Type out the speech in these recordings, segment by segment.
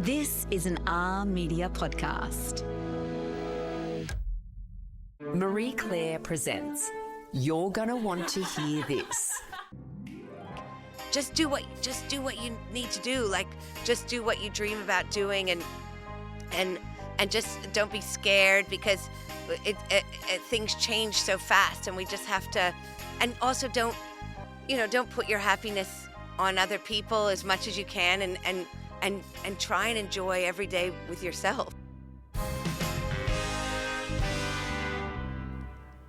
This is an R Media podcast. Marie Claire presents You're Gonna Want to Hear This. Just do what you need to do. Like, just do what you dream about doing, and just don't be scared, because things change so fast, and we just have to. And also, don't put your happiness on other people as much as you can, and try and enjoy every day with yourself.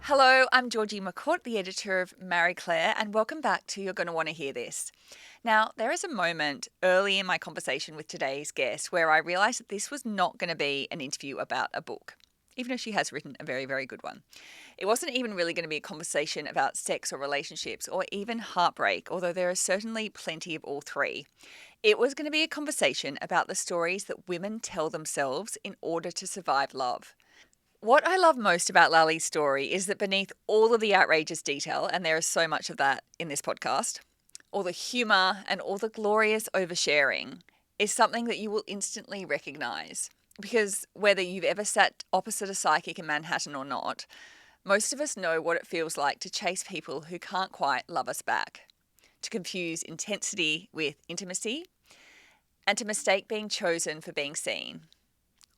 Hello, I'm Georgie McCourt, the editor of Marie Claire, and welcome back to You're Gonna Want to Hear This. Now, there is a moment early in my conversation with today's guest where I realised that this was not going to be an interview about a book, even though she has written a very, very good one. It wasn't even really going to be a conversation about sex or relationships or even heartbreak, although there are certainly plenty of all three. It was going to be a conversation about the stories that women tell themselves in order to survive love. What I love most about Lally's story is that beneath all of the outrageous detail, and there is so much of that in this podcast, all the humour and all the glorious oversharing is something that you will instantly recognise. Because whether you've ever sat opposite a psychic in Manhattan or not, most of us know what it feels like to chase people who can't quite love us back, to confuse intensity with intimacy, and to mistake being chosen for being seen.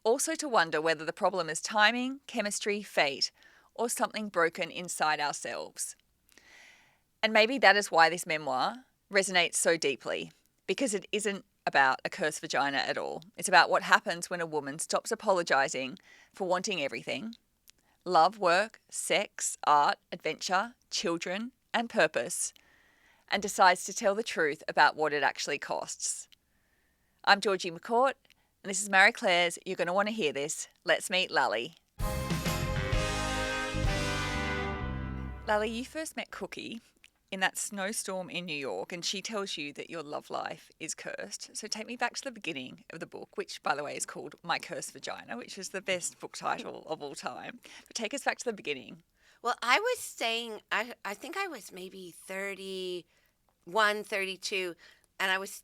Also to wonder whether the problem is timing, chemistry, fate, or something broken inside ourselves. And maybe that is why this memoir resonates so deeply, because it isn't about a cursed vagina at all. It's about what happens when a woman stops apologising for wanting everything: love, work, sex, art, adventure, children, and purpose, and decides to tell the truth about what it actually costs. I'm Georgie McCourt, and this is Marie Claire's You're Gonna Want to Hear This. Let's meet Lally. Lally, you first met Cookie in that snowstorm in New York, and she tells you that your love life is cursed. So take me back to the beginning of the book, which, by the way, is called My Cursed Vagina, which is the best book title of all time. But take us back to the beginning. Well, I was staying, I think I was maybe 31, 32, and I was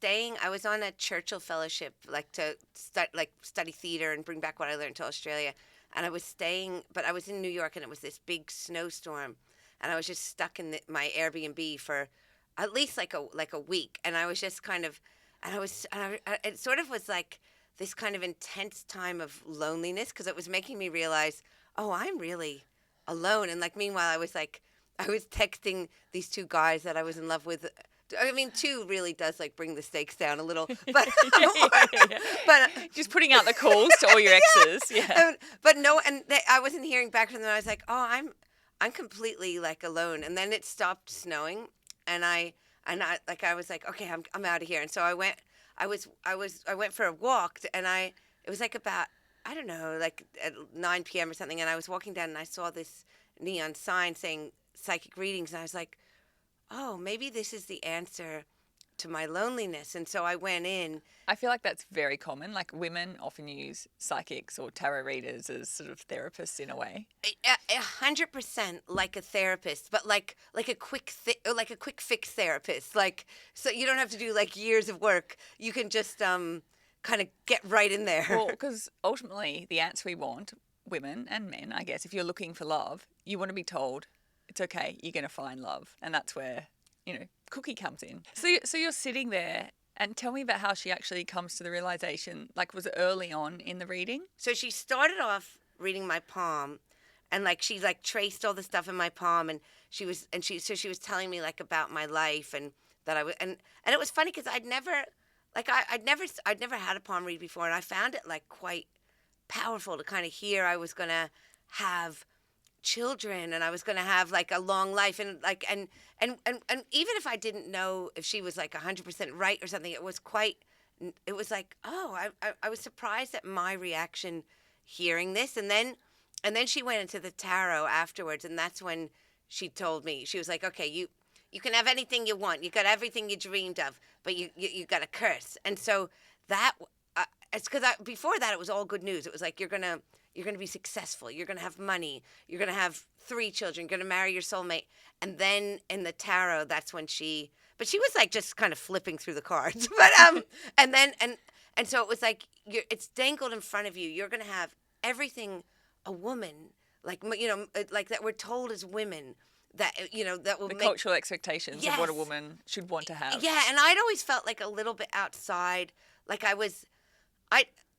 on a Churchill Fellowship, to study theater and bring back what I learned to Australia. And I was staying, but I was in New York, and it was this big snowstorm, and I was just stuck in my Airbnb for at least like a week. And I was just kind of, it sort of was like this kind of intense time of loneliness, because it was making me realize, oh, I'm really alone. And meanwhile, I was texting these two guys that I was in love with. I mean, two really does bring the stakes down a little, but but just putting out the calls to all your exes, yeah. But no, and I wasn't hearing back from them. I was like, oh, I'm completely alone. And then it stopped snowing, and I was like, okay, I'm out of here. And so I went for a walk, and it was about, I don't know, at 9 p.m. or something, and I was walking down, and I saw this neon sign saying psychic readings, and I was like, oh, maybe this is the answer to my loneliness. And so I went in. I feel like that's very common. Women often use psychics or tarot readers as sort of therapists in a way. 100% like a therapist, but like a quick fix therapist. So you don't have to do years of work. You can just kind of get right in there. Well, because ultimately the answer we want, women and men, I guess, if you're looking for love, you want to be told, it's okay, you're going to find love. And that's where, Cookie comes in. So you're sitting there, and tell me about how she actually comes to the realization. Was it early on in the reading? So she started off reading my palm, and she traced all the stuff in my palm, and she was telling me about my life, and that I was, and it was funny because I'd never had a palm read before, and I found it quite powerful to kind of hear I was going to have children, and I was going to have a long life, and and even if I didn't know if she was 100% right or something, it was I was surprised at my reaction hearing this. And then she went into the tarot afterwards, and that's when she told me, she was like, okay, you can have anything you want, you got everything you dreamed of, but you got a curse. And so that it's because before that it was all good news. It was you're gonna be successful. You're going to have money. You're going to have 3 children. You're going to marry your soulmate. And then in the tarot, that's when but she was just kind of flipping through the cards. But and And so it was like it's dangled in front of you. You're going to have everything a woman, like, like that we're told as women that, that will The make cultural expectations of what a Yes. woman should want to have. Yeah, and I'd always felt like a little bit outside. Like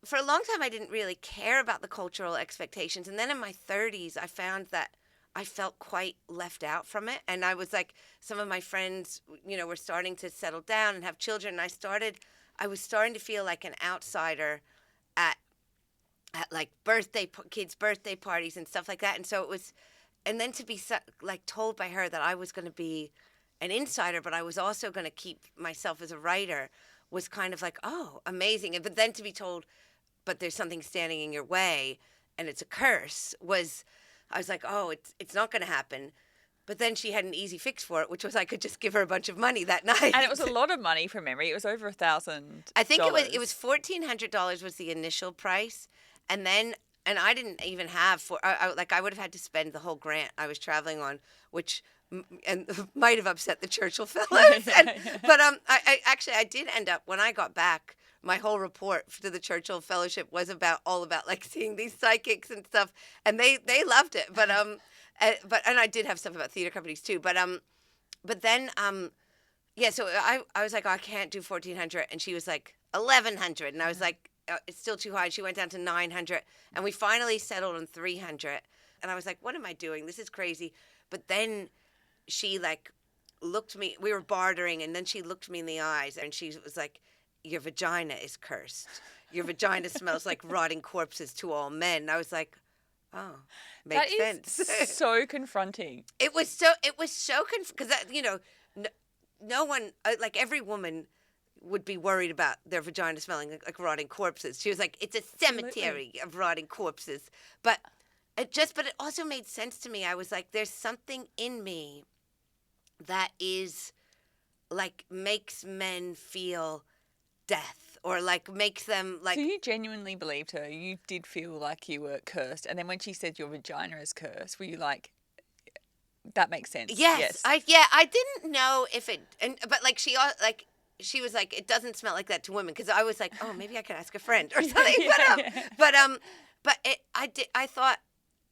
for a long time, I didn't really care about the cultural expectations. And then in my 30s, I found that I felt quite left out from it. And I was like, some of my friends, were starting to settle down and have children. And I was starting to feel like an outsider at like kids' birthday parties and stuff like that. And so it was, and then to be like told by her that I was going to be an insider, but I was also going to keep myself as a writer was kind of like, oh, amazing. But then to be told, but there's something standing in your way and it's a curse I was like, oh, it's not going to happen. But then she had an easy fix for it, which was I could just give her a bunch of money that night. And it was a lot of money from memory. It was over $1,000. I think it was $1,400 was the initial price. And I didn't even have I would have had to spend the whole grant I was traveling on, which might have upset the Churchill fellows. But I did end up, when I got back, my whole report to the Churchill Fellowship was all about like seeing these psychics and stuff, and they loved it. But and I did have stuff about theater companies too. But then yeah. So I was like, oh, I can't do 1,400, and she was like 1,100, and I was like, it's still too high. She went down to 900, and we finally settled on 300. And I was like, what am I doing? This is crazy. But then she like looked me. We were bartering, and then she looked me in the eyes, and she was like, your vagina is cursed. Your vagina smells like rotting corpses to all men. And I was like, oh, makes sense. That is so confronting. It was so because no one like every woman would be worried about their vagina smelling like rotting corpses. She was like, it's a cemetery of rotting corpses. But it also made sense to me. I was like, there's something in me that is like makes men feel death, or like makes them like. So you genuinely believed her? You did feel like you were cursed, and then when she said your vagina is cursed, were you like, that makes sense? Yes. I didn't know if it, but like she was like, it doesn't smell like that to women, because I was like, oh, maybe I could ask a friend or something.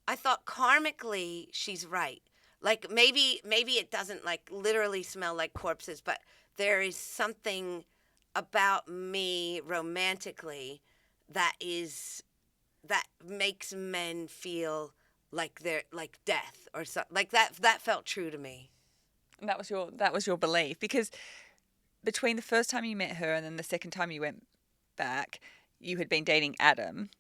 I thought karmically she's right. Like maybe it doesn't like literally smell like corpses, but there is something about me romantically that makes men feel like they're like death or something like that. That felt true to me. And that was your belief, because between the first time you met her and then the second time you went back, you had been dating Adam.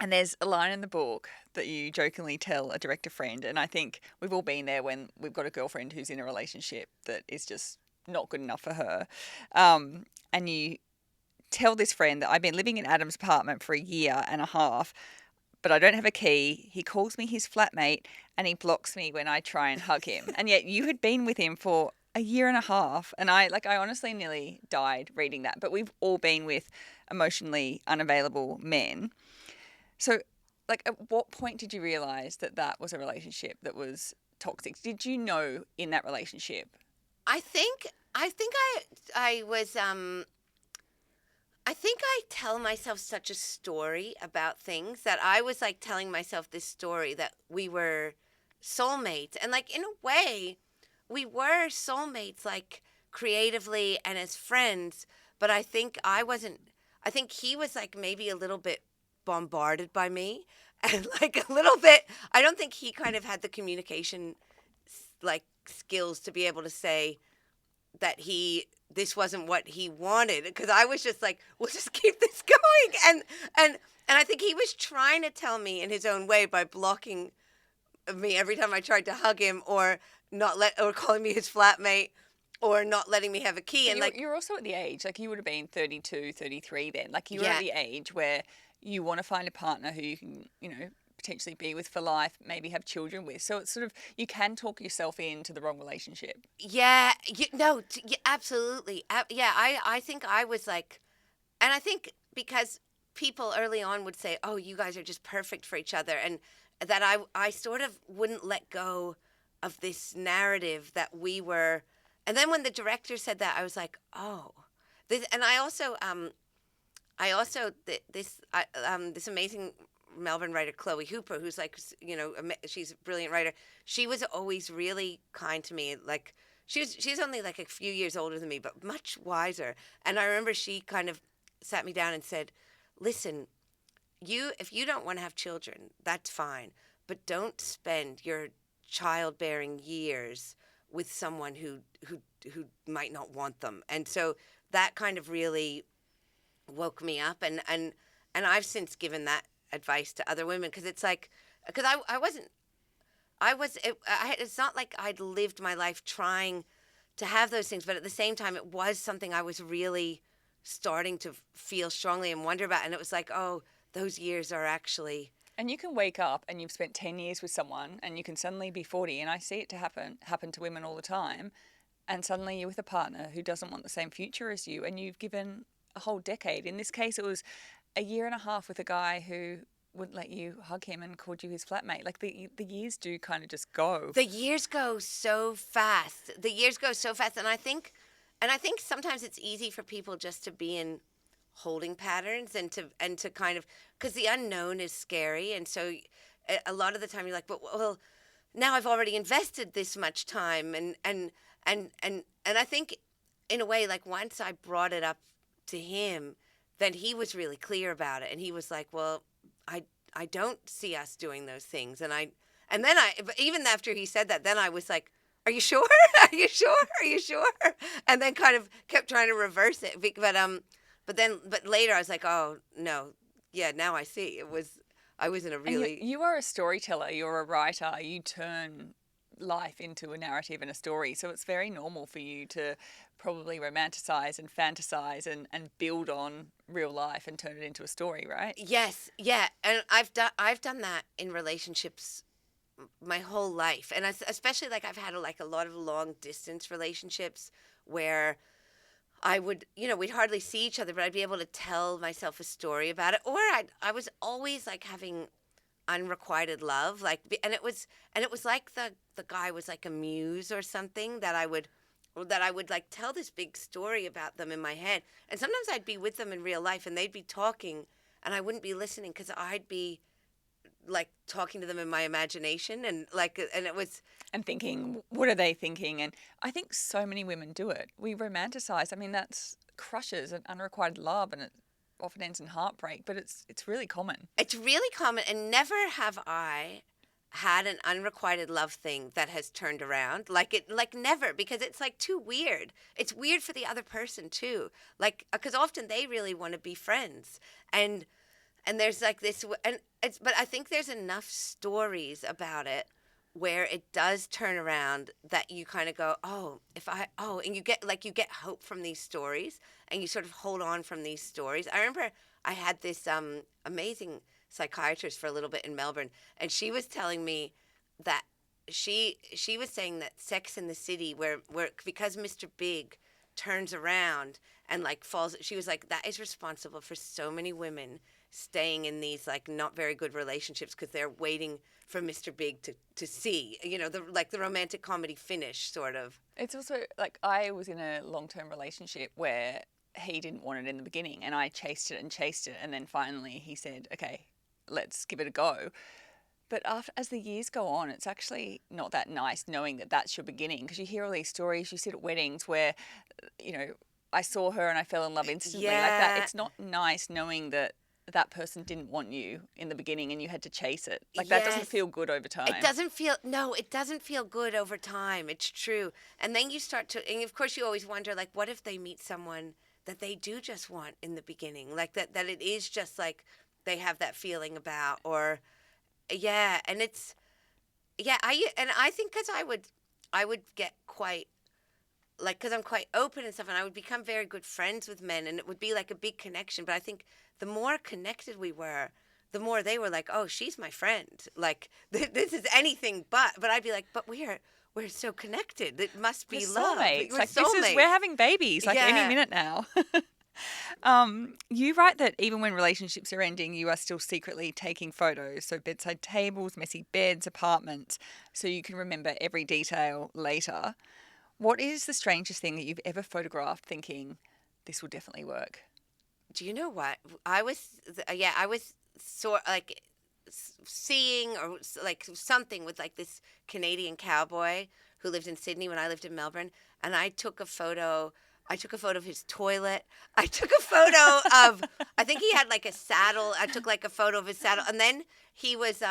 And there's a line in the book that you jokingly tell a director friend, and I think we've all been there when we've got a girlfriend who's in a relationship that is just not good enough for her. And you tell this friend that I've been living in Adam's apartment for 1.5 years, but I don't have a key. He calls me his flatmate, and he blocks me when I try and hug him. And yet you had been with him for 1.5 years. And I honestly nearly died reading that. But we've all been with emotionally unavailable men. So, like, at what point did you realize that was a relationship that was toxic? Did you know in that relationship? I think I was I think I tell myself such a story about things that I was like telling myself this story that we were soulmates, and like in a way we were soulmates, like creatively and as friends, but I think he was like maybe a little bit bombarded by me, and like a little bit, I don't think he kind of had the communication like skills to be able to say that this wasn't what he wanted, because I was just like, we'll just keep this going, and I think he was trying to tell me in his own way by blocking me every time I tried to hug him, or or calling me his flatmate, or not letting me have a key. And you're also at the age, like you would have been 32, 33 then, like you were at the age where you want to find a partner who you can, potentially be with for life, maybe have children with. So it's sort of, you can talk yourself into the wrong relationship. Yeah, absolutely. I think I was like, and I think because people early on would say, oh, you guys are just perfect for each other, and that I sort of wouldn't let go of this narrative that we were. And then when the director said that, I was like, oh. And I also, I also this amazing Melbourne writer Chloe Hooper, who's like, she's a brilliant writer. She was always really kind to me. Like she's only like a few years older than me, but much wiser. And I remember she kind of sat me down and said, "Listen, if you don't want to have children, that's fine, but don't spend your childbearing years with someone who might not want them." And so that kind of really woke me up, and I've since given that advice to other women, because it's like, because I wasn't it's not like I'd lived my life trying to have those things, but at the same time it was something I was really starting to feel strongly and wonder about, and it was like, oh, those years are actually. And you can wake up and you've spent 10 years with someone and you can suddenly be 40, and I see it to happen to women all the time, and suddenly you're with a partner who doesn't want the same future as you, and you've given a whole decade. In this case, it was a year and a half with a guy who wouldn't let you hug him and called you his flatmate. Like the years do kind of just go. The years go so fast. And I think sometimes it's easy for people just to be in holding patterns and to kind of, because the unknown is scary, and so a lot of the time you're like, but well, now I've already invested this much time, and I think in a way, like, once I brought it up to him, then he was really clear about it, and he was like, well, I don't see us doing those things, and then even after he said that, then I was like, are you sure? Are you sure? Are you sure? And then kind of kept trying to reverse it, but later I was like, oh no, yeah, now I see I was in a really. And you are a storyteller. You're a writer. You turn life into a narrative and a story. So it's very normal for you to probably romanticize and fantasize and build on real life and turn it into a story, right? Yes, yeah, and I've done that in relationships my whole life, and especially like I've had a lot of long distance relationships where I would, we'd hardly see each other, but I'd be able to tell myself a story about it, or I was always like having unrequited love, like, and it was like the guy was like a muse or something that I would like tell this big story about them in my head, and sometimes I'd be with them in real life and they'd be talking and I wouldn't be listening because I'd be like talking to them in my imagination, and it was. And thinking, what are they thinking? And I think so many women do it. We romanticize. I mean, that's crushes and unrequited love, and it often ends in heartbreak, but it's really common. It's really common, and never have I had an unrequited love thing that has turned around. Like never, because it's like too weird. It's weird for the other person too. Like, because often they really want to be friends, and there's like this, but I think there's enough stories about it where it does turn around that you kind of go, and you get hope from these stories, and you sort of hold on from these stories. I remember I had this amazing psychiatrist for a little bit in Melbourne, and she was telling me that she was saying that Sex in the City, where because Mr. Big turns around and like falls, she was like, that is responsible for so many women staying in these like not very good relationships because they're waiting for Mr. Big to see, the romantic comedy finish, sort of. It's also like I was in a long-term relationship where he didn't want it in the beginning, and I chased it, and then finally he said, okay, let's give it a go. But as the years go on, it's actually not that nice knowing that that's your beginning, because you hear all these stories, you sit at weddings where, I saw her and I fell in love instantly. Yeah. Like that. It's not nice knowing that person didn't want you in the beginning and you had to chase it. Like that doesn't feel good over time. It doesn't feel good over time. It's true. And then you start to, and of course you always wonder, like, what if they meet someone that they do just want in the beginning? Like that it is just like they have that feeling about, or, yeah. And it's, yeah, I think because I would get quite, like, because I'm quite open and stuff, and I would become very good friends with men, and it would be like a big connection. But I think the more connected we were, the more they were like, oh, she's my friend. Like, this is anything but. But I'd be like, but we're so connected. It must be love. Soulmates. We're like soulmates. we're having babies like any minute now. You write that even when relationships are ending, you are still secretly taking photos. So bedside tables, messy beds, apartments, so you can remember every detail later. What is the strangest thing that you've ever photographed thinking, this will definitely work? do you know what? I was sort like seeing or like something with like this Canadian cowboy who lived in Sydney when I lived in Melbourne, and I took a photo. I took a photo of his toilet. I took a photo of. I think he had like a saddle. I took like a photo of his saddle, and then he was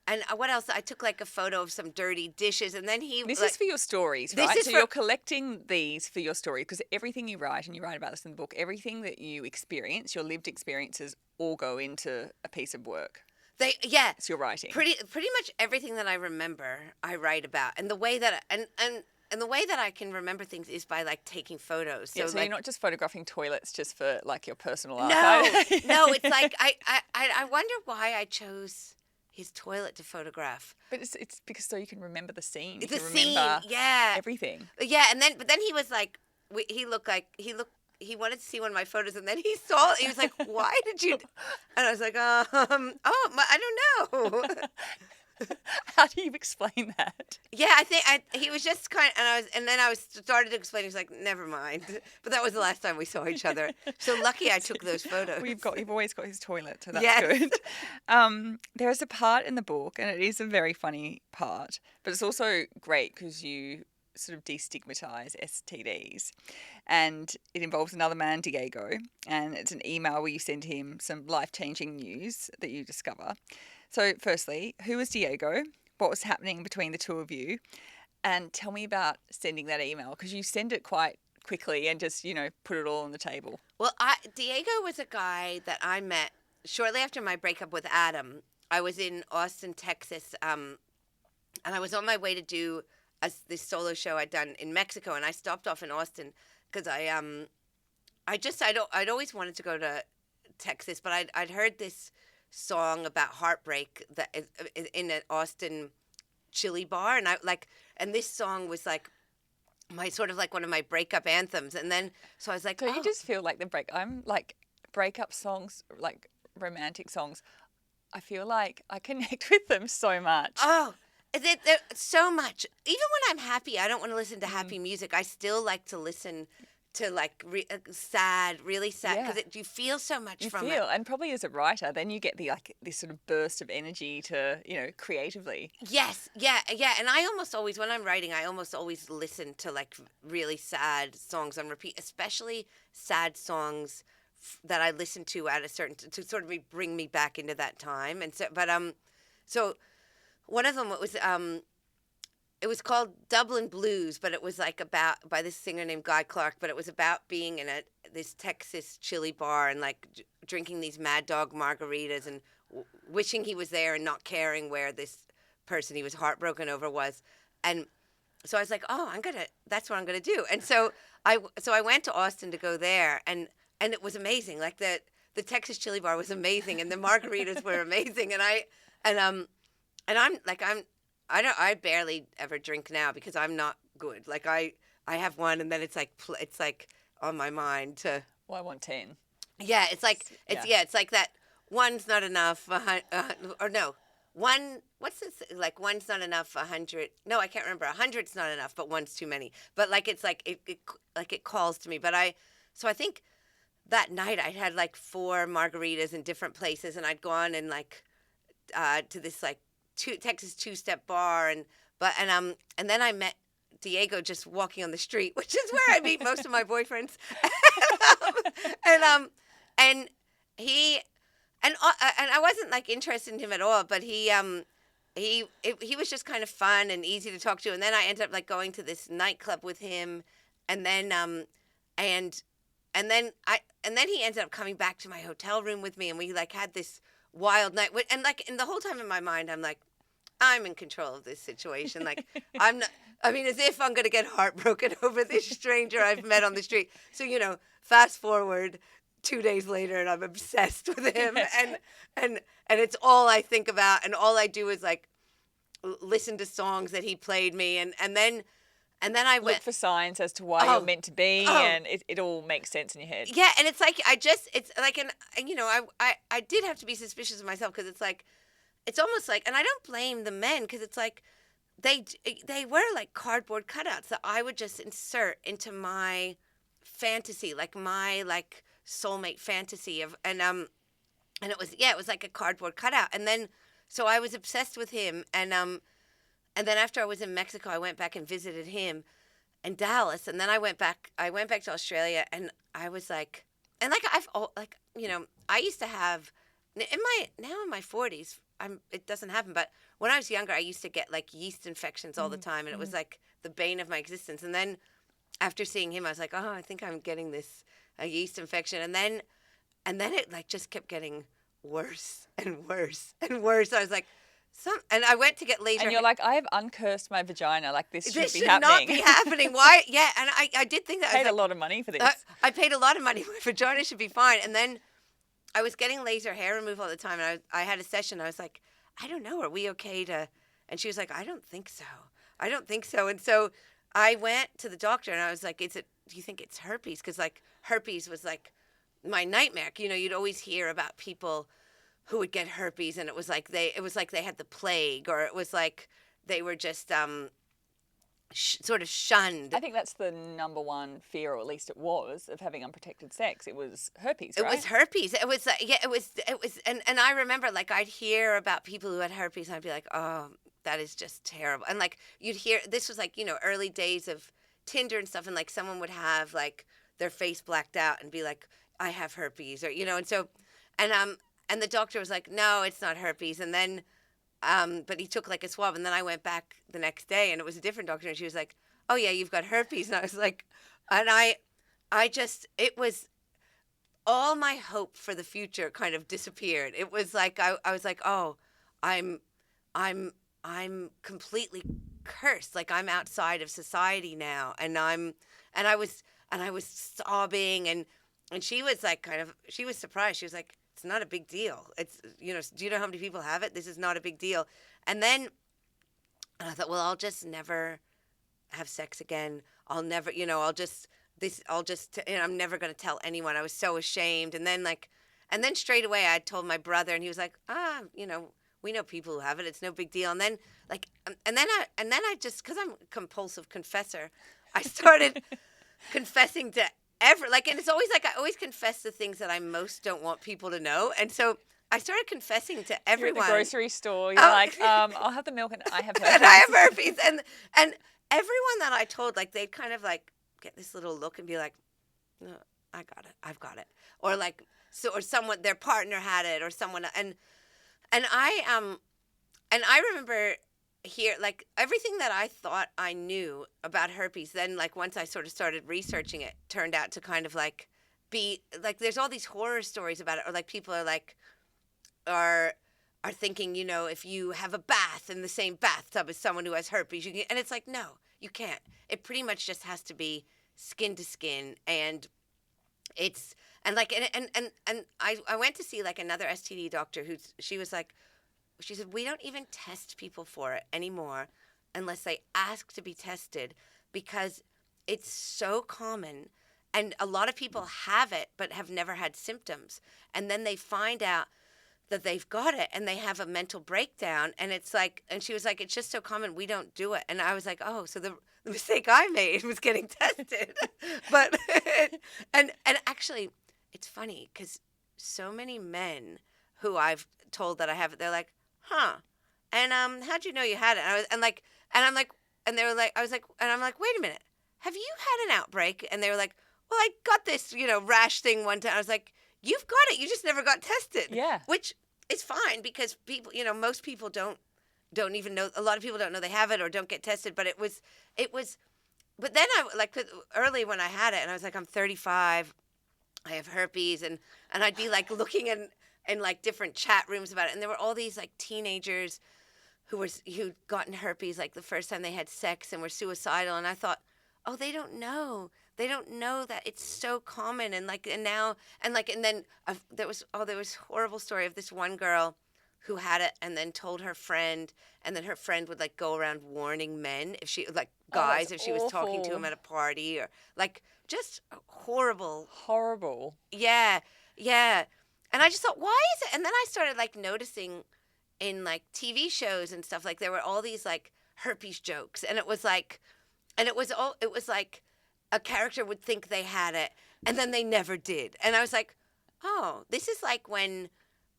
And what else? I took like a photo of some dirty dishes, and then he. This like, is for your stories, this right? is So for- you're collecting these for your story because everything you write, and you write about this in the book, everything that you experience, your lived experiences, all go into a piece of work. It's your writing. Pretty much everything that I remember, I write about, and the way that and the way that I can remember things is by like taking photos. So like, you're not just photographing toilets just for like your personal no, archive. no. It's like I wonder why I chose his toilet to photograph. But it's because so you can remember the scene. You The can scene, remember yeah, everything. yeah. But then he was like, he wanted to see one of my photos, and then he saw it. He was like, "Why did you?" And I was like, I don't know." How do you explain that? Yeah, he was just kind of, and then I started to explain. He was like, "Never mind." But that was the last time we saw each other. So lucky I took those photos. Well, you've always got his toilet, so that's Yes. good. There's a part in the book, and it is a very funny part, but it's also great because you sort of destigmatize STDs, and it involves another man, Diego, and it's an email where you send him some life-changing news that you discover. So, firstly, who was Diego? What was happening between the two of you? And tell me about sending that email because you send it quite quickly and just, put it all on the table. Well, Diego was a guy that I met shortly after my breakup with Adam. I was in Austin, Texas, and I was on my way to do this solo show I'd done in Mexico, and I stopped off in Austin because I'd always wanted to go to Texas, but I'd heard this song about heartbreak that is in an Austin chili bar, and this song was like my sort of like one of my breakup anthems, and then so I was like, so you just feel like I'm like breakup songs, like romantic songs, I feel like I connect with them so much. Oh, they're so much. Even when I'm happy, I don't want to listen to happy music. I still like to listen to like sad, really sad, because you feel so much from it. And probably as a writer, then you get this sort of burst of energy to, creatively. Yes, yeah. And I almost always, when I'm writing, I almost always listen to like really sad songs on repeat, especially sad songs that I listen to at a certain to sort of bring me back into that time. And so one of them it was called Dublin Blues, but it was like by this singer named Guy Clark, but it was about being in this Texas chili bar and like drinking these Mad Dog margaritas and wishing he was there and not caring where this person he was heartbroken over was. And so I was like, that's what I'm going to do. And so I went to Austin to go there, and it was amazing. Like the Texas chili bar was amazing, and the margaritas were amazing. I barely ever drink now because I'm not good. Like I have one, and then it's like on my mind to. Well, I want 10. Yeah, it's like that. One's not enough. Or no, one. What's this? Like one's not enough. 100. No, I can't remember. 100's not enough, but one's too many. But like it's like it calls to me. But I think that night I had like 4 margaritas in different places, and I'd gone and like to this like Texas two-step bar, and then I met Diego just walking on the street, which is where I meet most of my boyfriends, and I wasn't like interested in him at all, but he was just kind of fun and easy to talk to, and then I ended up like going to this nightclub with him, and then he ended up coming back to my hotel room with me, and we like had this wild night, and the whole time in my mind I'm like, I'm in control of this situation. Like I'm not. I mean, as if I'm gonna get heartbroken over this stranger I've met on the street. So fast forward 2 days later, and I'm obsessed with him, and it's all I think about, and all I do is like listen to songs that he played me, and then I went look for signs as to why you're meant to be, and it all makes sense in your head. Yeah, and it's like I did have to be suspicious of myself because it's like. It's almost like, and I don't blame the men because it's like they were like cardboard cutouts that I would just insert into my fantasy, like my like soulmate fantasy and it was like a cardboard cutout. And then so I was obsessed with him, and then after I was in Mexico, I went back and visited him in Dallas, and then I went back to Australia, and I was like, and like I used to have in my 40s, it doesn't happen, but when I was younger, I used to get like yeast infections all the time, and it was like the bane of my existence. And then after seeing him, I was like, oh, I think I'm getting a yeast infection, and then it like just kept getting worse and worse and worse. I was like, and I went to get laser. And you're like, I have uncursed my vagina. Like this This should should be happening. not be happening. Why? Yeah, and I did think that. I paid a lot of money for this. I paid a lot of money. My vagina should be fine. And then I was getting laser hair removal all the time, and I had a session. I was like, I don't know. Are we okay to? And she was like, I don't think so. I don't think so. And so I went to the doctor, and I was like, do you think it's herpes? Because like herpes was like my nightmare. You know, you'd always hear about people who would get herpes, and it was like they had the plague, or it was like they were just sort of shunned. I think that's the number one fear, or at least it was, of having unprotected sex. It was herpes, right? It was herpes. It was it was, and I remember like I'd hear about people who had herpes, and I'd be like, oh, that is just terrible. And like you'd hear, this was like, you know, early days of Tinder and stuff, and like someone would have like their face blacked out and be like, I have herpes, or you know, and so and the doctor was like, no, it's not herpes. And then, but he took like a swab, and then I went back the next day, and it was a different doctor, and she was like, oh yeah, you've got herpes. And I was like, and it was all my hope for the future kind of disappeared. It was like, I was like, oh, I'm completely cursed. Like I'm outside of society now. And I was sobbing, and she was like, she was surprised. She was like, it's not a big deal. It's, you know, do you know how many people have it? This is not a big deal. And then I thought, well, I'll just never have sex again. I'll never, you know, I'm never going to tell anyone. I was so ashamed. And then straight away I told my brother, and he was like, you know, we know people who have it. It's no big deal. And then I just, cause I'm a compulsive confessor, I started confessing to and it's always like I always confess the things that I most don't want people to know, and so I started confessing to everyone. You're at the grocery store. You're like, I'll have the milk, and I have herpes. And I have herpes, and everyone that I told, like they'd kind of like get this little look and be like, no, I got it, I've got it, or like or someone, their partner had it, or someone, and I remember here, like everything that I thought I knew about herpes, then like once I sort of started researching it, turned out to kind of like be like, there's all these horror stories about it, or like people are like are thinking, you know, if you have a bath in the same bathtub as someone who has herpes, you can, and it's like, no, you can't. It pretty much just has to be skin to skin, and it's, and like, and I went to see like another STD doctor she said, we don't even test people for it anymore unless they ask to be tested, because it's so common, and a lot of people have it but have never had symptoms, and then they find out that they've got it and they have a mental breakdown, and it's like, and she was like, it's just so common, we don't do it. And I was like, oh, so the mistake I made was getting tested. But and actually it's funny because so many men who I've told that I have it, they're like, huh, and how'd you know you had it? And they were like, I was like, and I'm like, wait a minute, have you had an outbreak? And they were like, well, I got this, you know, rash thing one time. I was like, you've got it, you just never got tested. Yeah. Which is fine, because people, you know, most people don't even know, a lot of people don't know they have it or don't get tested, but it was, but then I, like, early when I had it, and I was like, I'm 35, I have herpes, and I'd be like looking in like different chat rooms about it, and there were all these like teenagers who'd gotten herpes like the first time they had sex and were suicidal, and I thought, oh, they don't know that it's so common, and then there was horrible story of this one girl who had it and then told her friend, and then her friend would like go around warning men if she, like guys, if she was talking to him at a party, or like just horrible. Yeah. And I just thought, why is it? And then I started like noticing in like TV shows and stuff, like there were all these like herpes jokes, and it was like a character would think they had it, And then they never did. And I was like, oh, this is like when,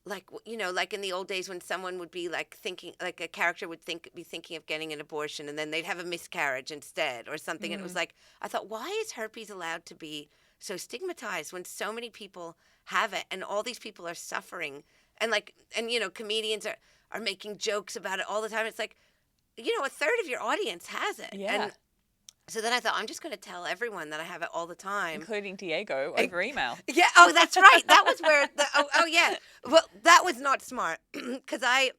like, like in the old days when someone would be like thinking, like a character would be thinking of getting an abortion and then they'd have a miscarriage instead or something. And it was like, I thought, why is herpes allowed to be so stigmatized when so many people have it and all these people are suffering? And like, and comedians are making jokes about it all the time. It's like, a third of your audience has it. Yeah. And so then I thought, I'm just going to tell everyone that I have it all the time. Including Diego over email. Yeah. Oh, that's right. That was where yeah. Well, that was not smart because I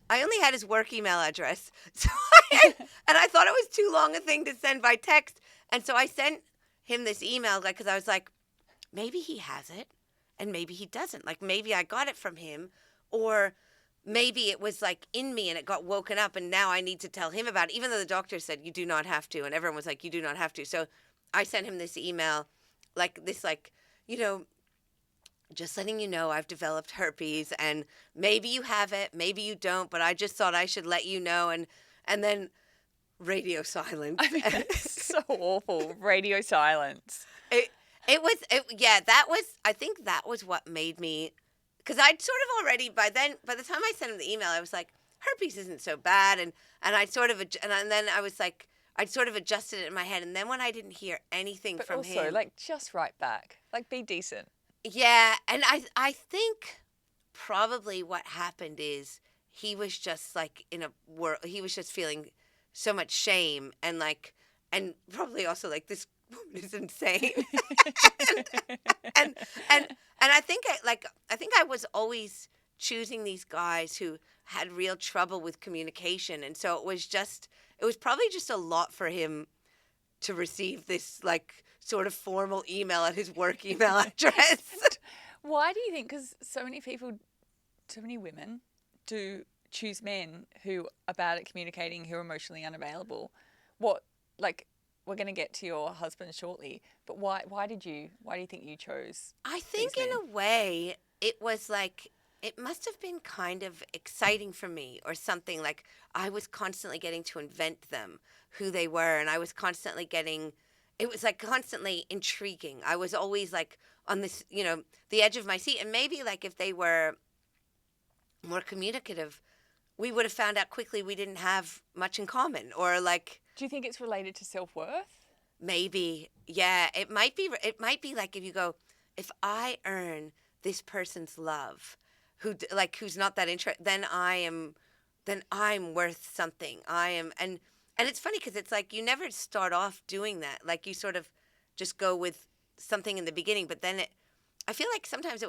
only had his work email address. So and I thought it was too long a thing to send by text. And so I sent him this email because I was like, maybe he has it and maybe he doesn't. Like maybe I got it from him or maybe it was like in me and it got woken up and now I need to tell him about it, even though the doctor said you do not have to. And everyone was like, you do not have to. So I sent him this email, just letting you know I've developed herpes and maybe you have it, maybe you don't, but I just thought I should let you know. And then radio silence. I mean, that's so awful. Radio silence. I think that was what made me, because I'd sort of already, by the time I sent him the email, I was like, herpes isn't so bad. And then I was like, I'd sort of adjusted it in my head. And then when I didn't hear anything But from also, him. like, just write back. Like, be decent. Yeah. And I think probably what happened is he was just like in a world, he was just feeling so much shame and probably also like this woman is insane. and I think I was always choosing these guys who had real trouble with communication. And so it was probably just a lot for him to receive this like sort of formal email at his work email address. Why do you think? Because so many women do choose men who are bad at communicating, who are emotionally unavailable. We're going to get to your husband shortly, but why do you think you chose? I think in a way it was like, it must have been kind of exciting for me or something. Like I was constantly getting to invent them, who they were. And I was constantly it was like constantly intriguing. I was always like on this, the edge of my seat. And maybe like if they were more communicative, we would have found out quickly we didn't have much in common or like. Do you think it's related to self-worth? Maybe. Yeah, it might be like if you go, if I earn this person's love, who's not that interested, then I'm worth something. I am, and it's funny because it's like you never start off doing that. Like you sort of just go with something in the beginning, but then I feel like sometimes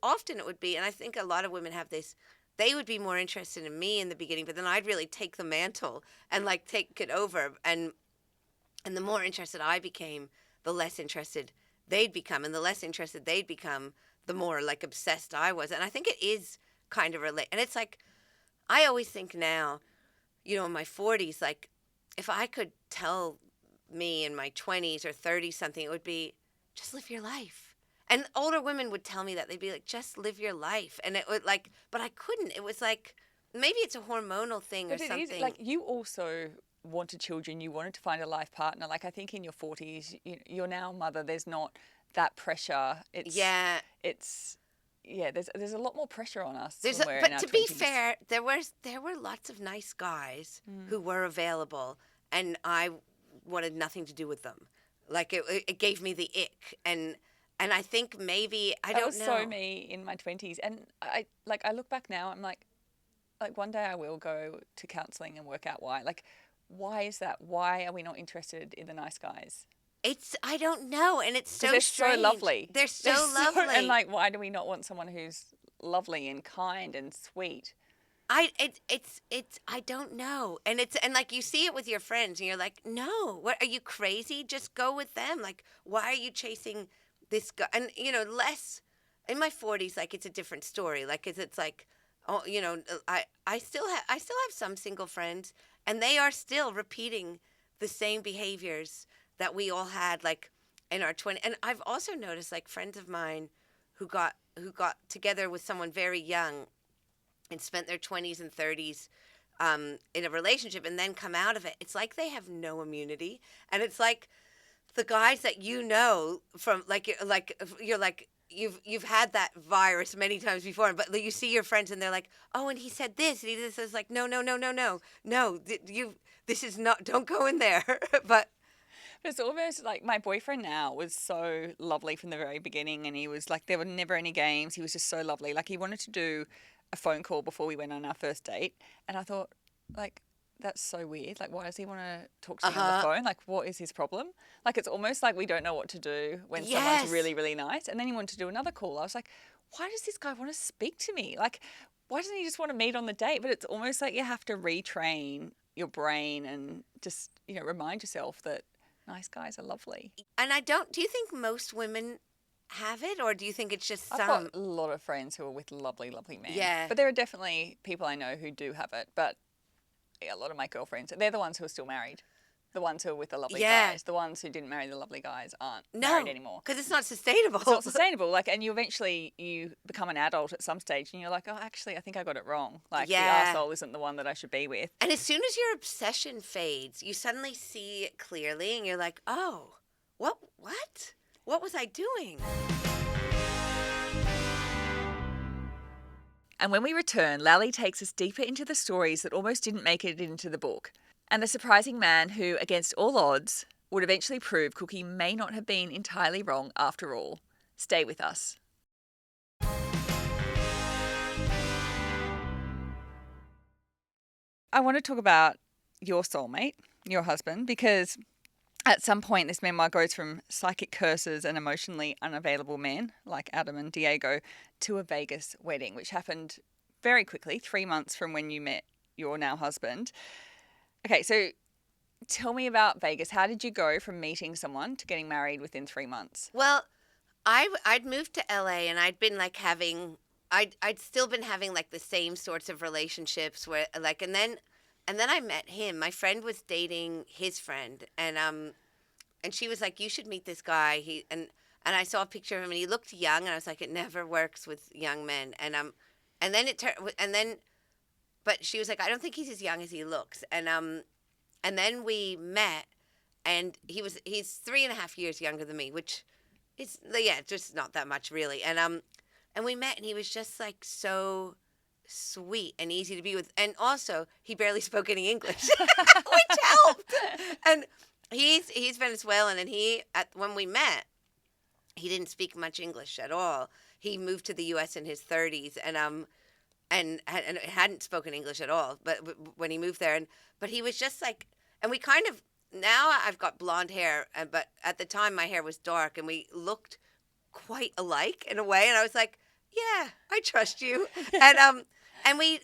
often it would be, and I think a lot of women have this. They would be more interested in me in the beginning, but then I'd really take the mantle and like take it over. And the more interested I became, the less interested they'd become, and the less interested they'd become, the more like obsessed I was. And I think it is kind of and it's like, I always think now, in my 40s, like if I could tell me in my 20s or 30s something, it would be just live your life. And older women would tell me that. They'd be like, just live your life. And it would like, but I couldn't. It was like, maybe it's a hormonal thing or something. It is, like you also wanted children. You wanted to find a life partner. Like I think in your 40s, you're now a mother. There's not that pressure. There's a lot more pressure on us. But to be fair, there were lots of nice guys who were available, and I wanted nothing to do with them. Like it gave me the ick, and I think maybe I don't know. That was so me in my 20s, and I look back now. I'm like one day I will go to counselling and work out why. Like, why is that? Why are we not interested in the nice guys? I don't know, and it's so they're strange. So lovely. They're so lovely. And like, why do we not want someone who's lovely and kind and sweet? I don't know, and like you see it with your friends, and you're like, no, what are you crazy? Just go with them. Like, why are you chasing this guy? And less in my 40s, like it's a different story. Like, it's like, oh, I still have some single friends, and they are still repeating the same behaviors that we all had like in our 20s. And I've also noticed like friends of mine who got together with someone very young and spent their 20s and 30s in a relationship and then come out of it. It's like they have no immunity, and it's like the guys that you know from you're like you've had that virus many times before, but you see your friends and they're like, oh, and he said this and he did this. It's like, no, you this is not, don't go in there. But It's almost like my boyfriend now was so lovely from the very beginning, and he was like, there were never any games. He was just so lovely. Like, he wanted to do a phone call before we went on our first date, and I thought, like, that's so weird. Like, why does he want to talk to me on the phone? Like, what is his problem? Like, it's almost like we don't know what to do when someone's really, really nice. And then he wanted to do another call. I was like, why does this guy want to speak to me? Like, why doesn't he just want to meet on the date? But it's almost like you have to retrain your brain and just, remind yourself that nice guys are lovely. And do you think most women have it, or do you think it's just some? I've got a lot of friends who are with lovely, lovely men. Yeah. But there are definitely people I know who do have it. But yeah, a lot of my girlfriends, they're the ones who are still married. The ones who are with the lovely guys. The ones who didn't marry the lovely guys aren't married anymore. Because it's not sustainable. It's not sustainable. Like, and you become an adult at some stage, and you're like, oh, actually, I think I got it wrong. Like, the arsehole isn't the one that I should be with. And as soon as your obsession fades, you suddenly see it clearly, and you're like, oh, what? What was I doing? And when we return, Lally takes us deeper into the stories that almost didn't make it into the book, and the surprising man who, against all odds, would eventually prove Cookie may not have been entirely wrong after all. Stay with us. I want to talk about your soulmate, your husband, because at some point this memoir goes from psychic curses and emotionally unavailable men, like Adam and Diego, to a Vegas wedding, which happened very quickly, 3 months from when you met your now husband. Okay, so tell me about Vegas. How did you go from meeting someone to getting married within 3 months? Well, I'd moved to LA, and I'd been like I'd still been having like the same sorts of relationships where like, and then I met him. My friend was dating his friend, and she was like, you should meet this guy. And I saw a picture of him, and he looked young, and I was like, it never works with young men. But she was like, I don't think he's as young as he looks. And then we met, and he's 3.5 years younger than me, which is, just not that much really. And we met, and he was just like so sweet and easy to be with. And also, he barely spoke any English, which helped. And he's Venezuelan, and when we met, he didn't speak much English at all. He moved to the U.S. in his 30s, and hadn't spoken English at all. But when he moved there, but he was just like, and we kind of, now I've got blonde hair, but at the time my hair was dark, and we looked quite alike in a way. And I was like, yeah, I trust you. And we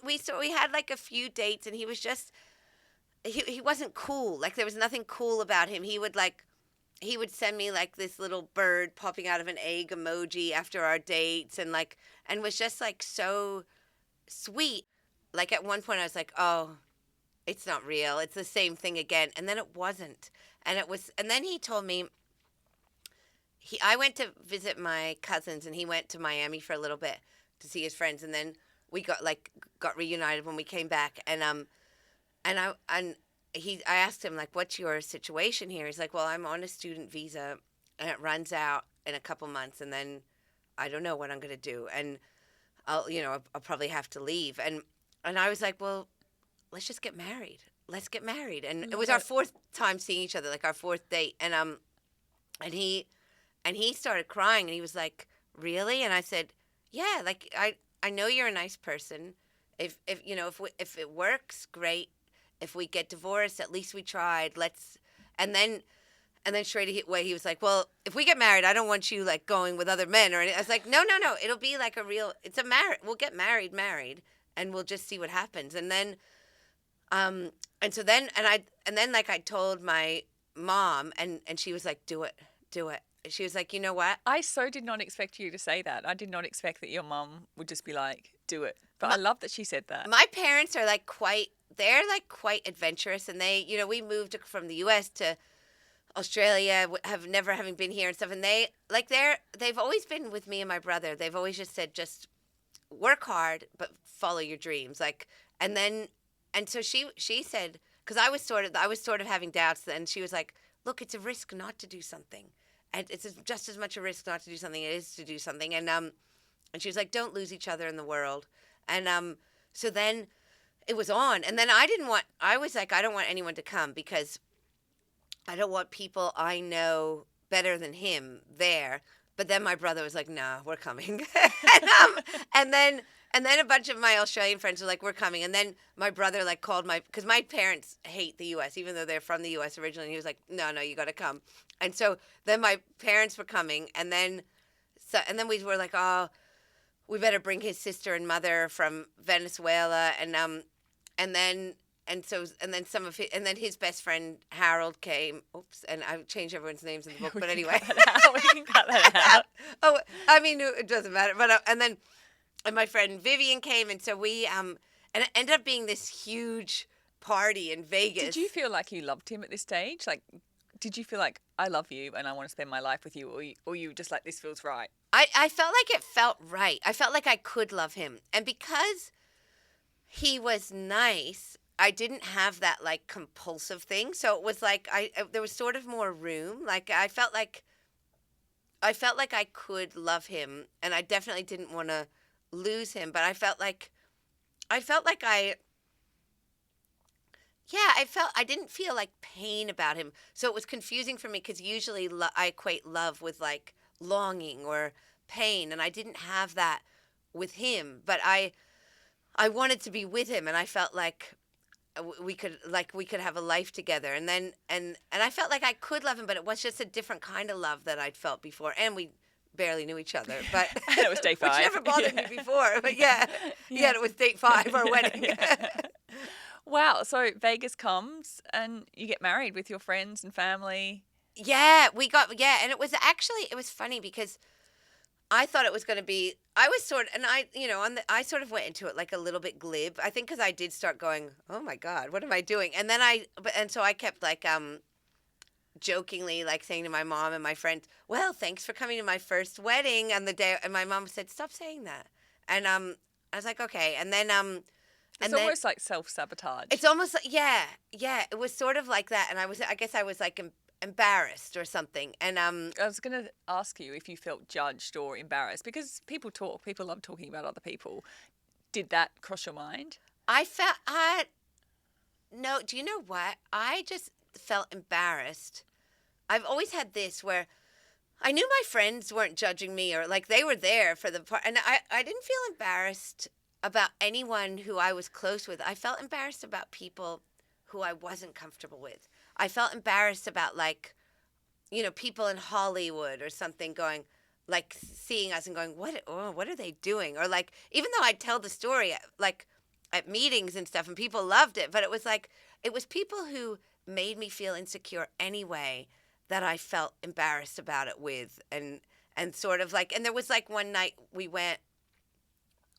had like a few dates, and he was just, he wasn't cool. Like, there was nothing cool about him. He would send me like this little bird popping out of an egg emoji after our dates, and was just like so sweet. Like, at one point I was like, oh, it's not real. It's the same thing again. And then it wasn't. And then he told me, I went to visit my cousins, and he went to Miami for a little bit to see his friends. And then we got reunited when we came back. And I asked him, like, what's your situation here? He's like, well, I'm on a student visa, and it runs out in a couple months, and then I don't know what I'm going to do. And I'll probably have to leave. And I was like, well, let's just get married. Let's get married. And it was our fourth time seeing each other, like our fourth date. And he started crying, and he was like, really? And I said, yeah, like, I know you're a nice person. If it works, great. If we get divorced, at least we tried. And then straight away he was like, well, if we get married, I don't want you like going with other men or anything. I was like, no. It'll be like it's a marriage. We'll get married, and we'll just see what happens. And then, I told my mom, and she was like, do it. She was like, you know what? I so did not expect you to say that. I did not expect that your mum would just be like, do it. But I love that she said that. My parents are quite adventurous, and they, we moved from the U.S. to Australia, having been here and stuff, and they've always been with me and my brother. They've always just said, just work hard, but follow your dreams. And so she said, because I was sort of having doubts, and she was like, look, it's a risk not to do something. And it's just as much a risk not to do something as it is to do something. And she was like, don't lose each other in the world. And so then it was on. And then I was like, I don't want anyone to come because I don't want people I know better than him there. But then my brother was like, nah, we're coming. and then a bunch of my Australian friends were like, we're coming. And then my brother like called because my parents hate the U.S., even though they're from the U.S. originally. And he was like, no, you got to come. And so then my parents were coming. And then we were like, oh, we better bring his sister and mother from Venezuela. And then his best friend Harold came. Oops, and I changed everyone's names in the book, but anyway. We can cut that out. Oh, I mean, it doesn't matter. But and my friend Vivian came, and so we and it ended up being this huge party in Vegas. Did you feel like you loved him at this stage? Like, did you feel like I love you and I want to spend my life with you, or you just like this feels right? I felt like it felt right. I felt like I could love him, and because he was nice, I didn't have that like compulsive thing. So it was like there was sort of more room. Like I felt like I could love him, and I definitely didn't want to lose him. But I felt like I didn't feel like pain about him. So it was confusing for me because usually I equate love with like longing or pain, and I didn't have that with him. But I wanted to be with him, and I felt like we could have a life together, and I felt like I could love him, but it was just a different kind of love that I'd felt before, and we barely knew each other, but it was day 5, which never bothered me before. But yeah, it was date 5, our wedding. Wow, so Vegas comes and you get married with your friends and family. Yeah, and it was funny because I thought it was going to be. I sort of went into it like a little bit glib. I think because I did start going, oh my God, what am I doing? And then so I kept like jokingly like saying to my mom and my friends, well, thanks for coming to my first wedding on the day. And my mom said, stop saying that. And I was like, okay. And then it's almost like self-sabotage. It's almost like yeah. It was sort of like that. And I guess I was like embarrassed or something. And I was going to ask you if you felt judged or embarrassed, because people love talking about other people. Did that cross your mind? No, do you know what? I just felt embarrassed. I've always had this where I knew my friends weren't judging me, or like they were there for the part, and I didn't feel embarrassed about anyone who I was close with. I felt embarrassed about people who I wasn't comfortable with. I felt embarrassed about like, people in Hollywood or something going, like seeing us and going, what are they doing? Or like, even though I'd tell the story like at meetings and stuff and people loved it, but it was like, it was people who made me feel insecure anyway that I felt embarrassed about it with. And sort of like, and there was like one night we went,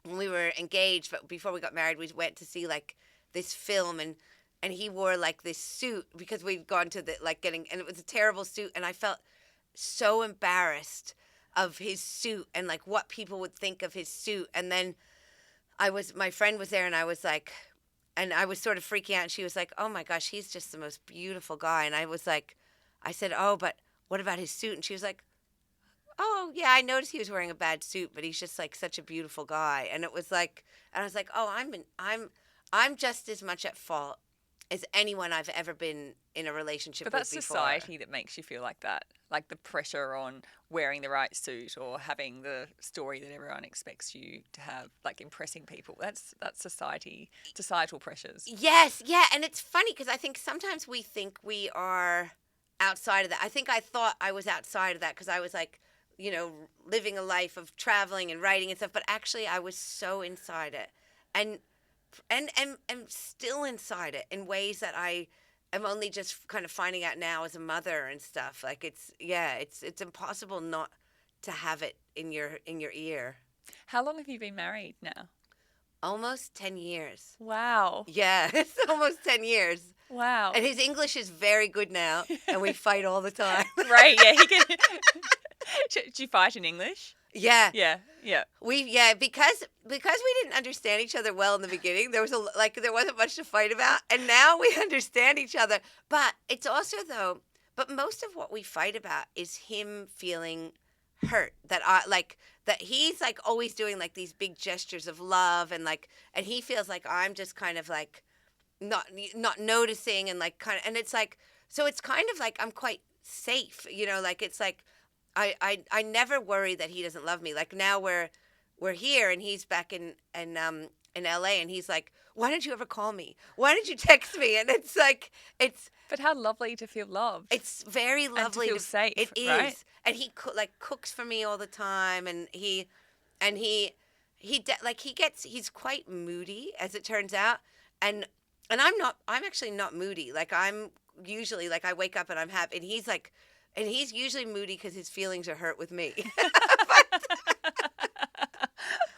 when we were engaged, but before we got married, we went to see like this film, and he wore like this suit because we'd gone to the like getting, and it was a terrible suit, and I felt so embarrassed of his suit and like what people would think of his suit. And then my friend was there, and I was like, and I was sort of freaking out, and she was like, oh my gosh, he's just the most beautiful guy. And I was like, I said, oh, but what about his suit? And she was like, oh yeah, I noticed he was wearing a bad suit, but he's just like such a beautiful guy. And it was like, and I was like, oh, I'm just as much at fault as anyone I've ever been in a relationship with before. But that's society that makes you feel like that, like the pressure on wearing the right suit or having the story that everyone expects you to have, like impressing people. That's societal pressures. Yes, yeah, and it's funny because I think sometimes we think we are outside of that. I thought I was outside of that because I was like, living a life of traveling and writing and stuff, but actually I was so inside it. And still inside it in ways that I am only just kind of finding out now as a mother and stuff. Like it's impossible not to have it in your ear. How long have you been married now? Almost 10 years. Wow. Yeah, it's almost 10 years. Wow. And his English is very good now, and we fight all the time. Right, yeah. He can... Did you fight in English? Yeah. Yeah. Because we didn't understand each other well in the beginning. There wasn't much to fight about, and now we understand each other. But it's also but most of what we fight about is him feeling hurt, that I like, that he's like always doing like these big gestures of love, and like, and he feels like I'm just kind of like not noticing, and like kind of, and it's like, so it's kind of like I'm quite safe, like it's like I never worry that he doesn't love me. Like now we're here and he's back in LA, and he's like, why don't you ever call me? Why don't you text me? And it's like, But how lovely to feel loved. it's very lovely and to feel safe, It is, right? and he cooks for me all the time, and he's quite moody, as it turns out, and I'm actually not moody. Like I'm usually like I wake up and I'm happy, and he's usually moody because his feelings are hurt with me.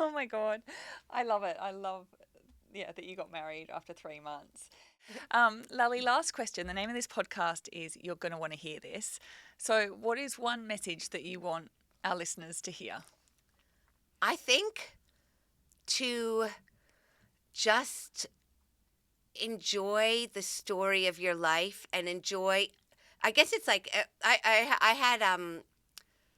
Oh my God. I love it. I love that you got married after 3 months. Lally, last question. The name of this podcast is You're Gonna Want to Hear This. So what is one message that you want our listeners to hear? I think to just enjoy the story of your life, and enjoy, I guess it's like I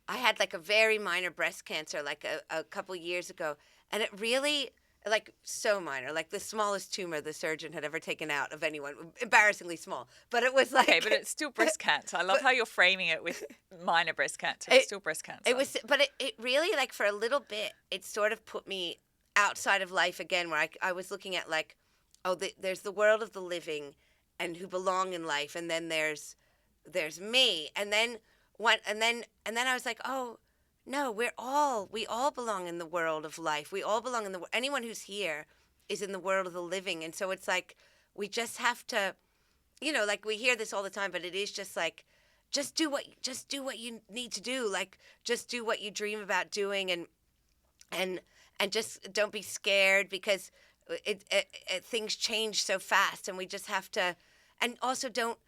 had like a very minor breast cancer like a couple years ago, and it really, like, so minor, like the smallest tumor the surgeon had ever taken out of anyone, embarrassingly small, but it was like, Okay, but it's still breast cancer. I love how you're framing it with minor breast cancer. It's still breast cancer. It was, but it really, like, for a little bit, it sort of put me outside of life again, where I was looking at like, there's the world of the living and who belong in life, and then there's me, and then I was like, oh no, we all belong in the world of life. We all belong in anyone who's here is in the world of the living, and so it's like we just have to, like, we hear this all the time, but it is just like, just do what you need to do, like just do what you dream about doing, and just don't be scared, because things change so fast, and we just have to, and also don't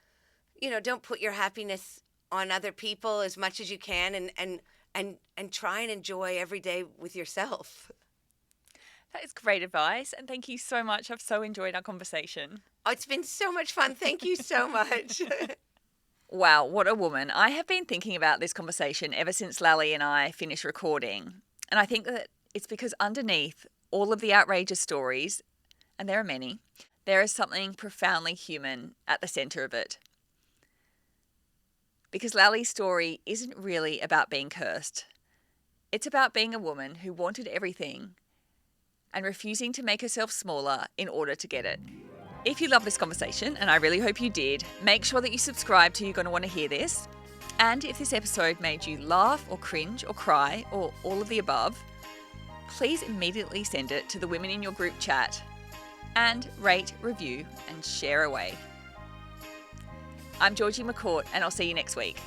put your happiness on other people as much as you can, and try and enjoy every day with yourself. That is great advice, and thank you so much. I've so enjoyed our conversation. Oh, it's been so much fun. Thank you so much. Wow, what a woman. I have been thinking about this conversation ever since Lally and I finished recording, and I think that it's because underneath all of the outrageous stories, and there are many, there is something profoundly human at the centre of it. Because Lally's story isn't really about being cursed. It's about being a woman who wanted everything and refusing to make herself smaller in order to get it. If you love this conversation, and I really hope you did, make sure that you subscribe to You're Gonna Want to Hear This. And if this episode made you laugh or cringe or cry or all of the above, please immediately send it to the women in your group chat, and rate, review, and share away. I'm Georgie McCourt, and I'll see you next week.